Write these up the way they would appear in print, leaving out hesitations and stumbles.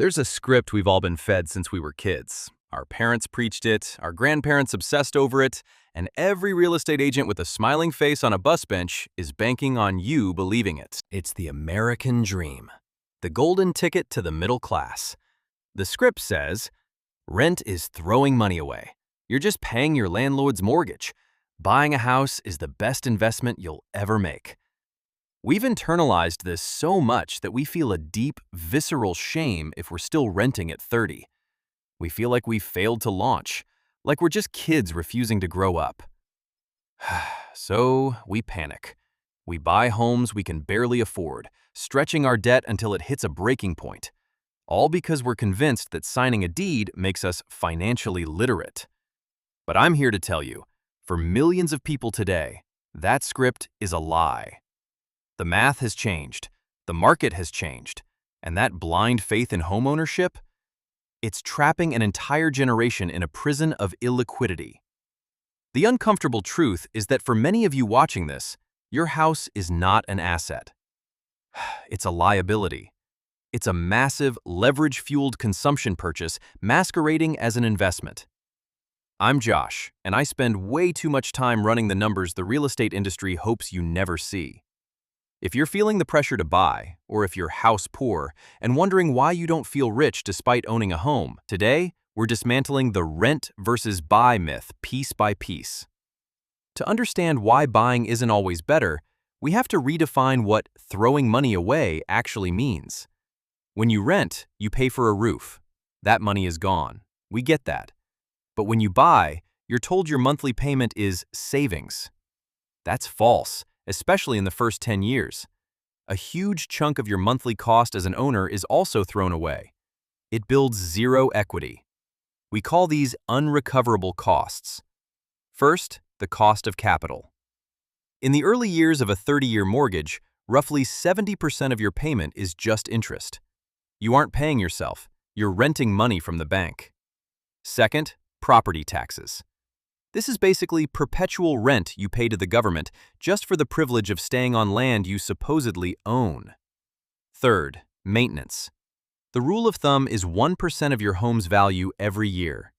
There's a script we've all been fed since we were kids. Our parents preached it, our grandparents obsessed over it, and every real estate agent with a smiling face on a bus bench is banking on you believing it. It's the American dream, the golden ticket to the middle class. The script says, rent is throwing money away. You're just paying your landlord's mortgage. Buying a house is the best investment you'll ever make. We've internalized this so much that we feel a deep, visceral shame if we're still renting at 30. We feel like we've failed to launch, like we're just kids refusing to grow up. So we panic. We buy homes we can barely afford, stretching our debt until it hits a breaking point, all because we're convinced that signing a deed makes us financially literate. But I'm here to tell you, for millions of people today, that script is a lie. The math has changed, the market has changed, and that blind faith in homeownership, it's trapping an entire generation in a prison of illiquidity. The uncomfortable truth is that for many of you watching this, your house is not an asset. It's a liability. It's a massive, leverage-fueled consumption purchase masquerading as an investment. I'm Josh, and I spend way too much time running the numbers the real estate industry hopes you never see. If you're feeling the pressure to buy, or if you're house poor and wondering why you don't feel rich despite owning a home, today we're dismantling the rent versus buy myth piece by piece. To understand why buying isn't always better, we have to redefine what throwing money away actually means. When you rent, you pay for a roof. That money is gone. We get that. But when you buy, you're told your monthly payment is savings. That's false, especially in the first 10 years. A huge chunk of your monthly cost as an owner is also thrown away. It builds zero equity. We call these unrecoverable costs. First, the cost of capital. In the early years of a 30-year mortgage, roughly 70% of your payment is just interest. You aren't paying yourself, you're renting money from the bank. Second, property taxes. This is basically perpetual rent you pay to the government just for the privilege of staying on land you supposedly own. Third, maintenance. The rule of thumb is 1% of your home's value every year.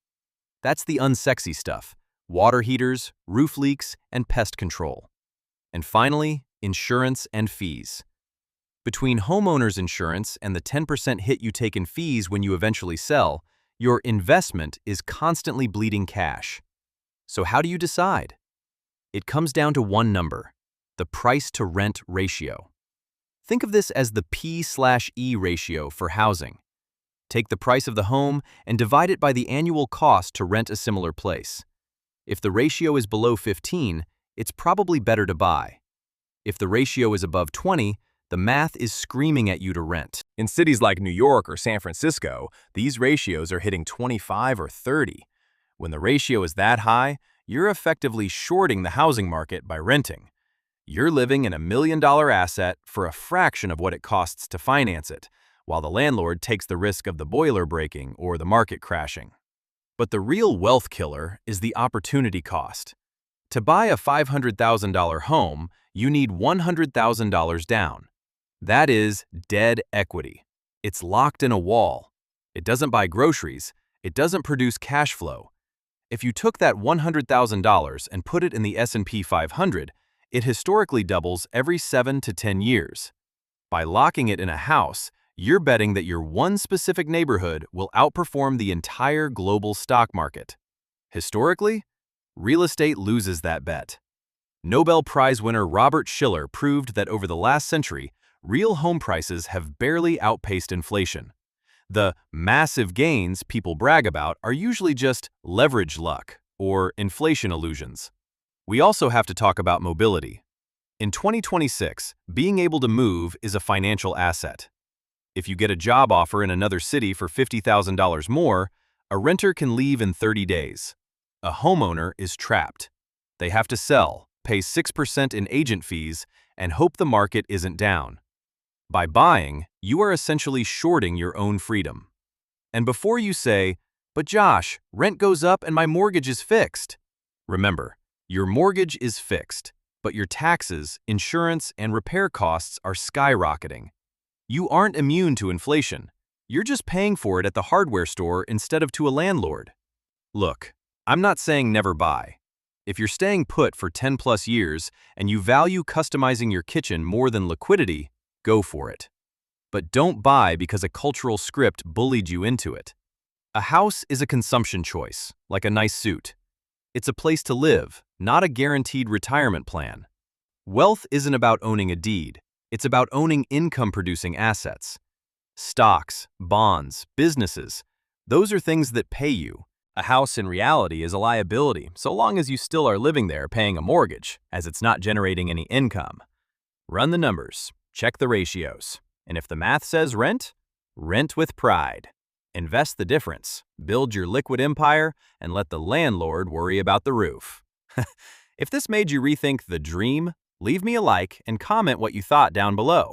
That's the unsexy stuff: water heaters, roof leaks, and pest control. And finally, insurance and fees. Between homeowners insurance and the 10% hit you take in fees when you eventually sell, your investment is constantly bleeding cash. So how do you decide? It comes down to one number: the price-to-rent ratio. Think of this as the P/E ratio for housing. Take the price of the home and divide it by the annual cost to rent a similar place. If the ratio is below 15, it's probably better to buy. If the ratio is above 20, the math is screaming at you to rent. In cities like New York or San Francisco, these ratios are hitting 25 or 30. When the ratio is that high, you're effectively shorting the housing market by renting. You're living in $1 million asset for a fraction of what it costs to finance it, while the landlord takes the risk of the boiler breaking or the market crashing. But the real wealth killer is the opportunity cost. To buy a $500,000 home, you need $100,000 down. That is dead equity. It's locked in a wall. It doesn't buy groceries. It doesn't produce cash flow. If you took that $100,000 and put it in the S&P 500, it historically doubles every 7 to 10 years. By locking it in a house, you're betting that your one specific neighborhood will outperform the entire global stock market. Historically, real estate loses that bet. Nobel Prize winner Robert Shiller proved that over the last century, real home prices have barely outpaced inflation. The massive gains people brag about are usually just leverage luck or inflation illusions. We also have to talk about mobility. In 2026, being able to move is a financial asset. If you get a job offer in another city for $50,000 more, a renter can leave in 30 days. A homeowner is trapped. They have to sell, pay 6% in agent fees, and hope the market isn't down. By buying, you are essentially shorting your own freedom. And before you say, "But Josh, rent goes up and my mortgage is fixed," remember, your mortgage is fixed, but your taxes, insurance, and repair costs are skyrocketing. You aren't immune to inflation. You're just paying for it at the hardware store instead of to a landlord. Look, I'm not saying never buy. If you're staying put for 10 plus years and you value customizing your kitchen more than liquidity, go for it. But don't buy because a cultural script bullied you into it. A house is a consumption choice, like a nice suit. It's a place to live, not a guaranteed retirement plan. Wealth isn't about owning a deed. It's about owning income-producing assets. Stocks, bonds, businesses, those are things that pay you. A house in reality is a liability so long as you still are living there paying a mortgage, as it's not generating any income. Run the numbers, check the ratios, and if the math says rent, rent with pride. Invest the difference, build your liquid empire, and let the landlord worry about the roof. If this made you rethink the dream, leave me a like and comment what you thought down below.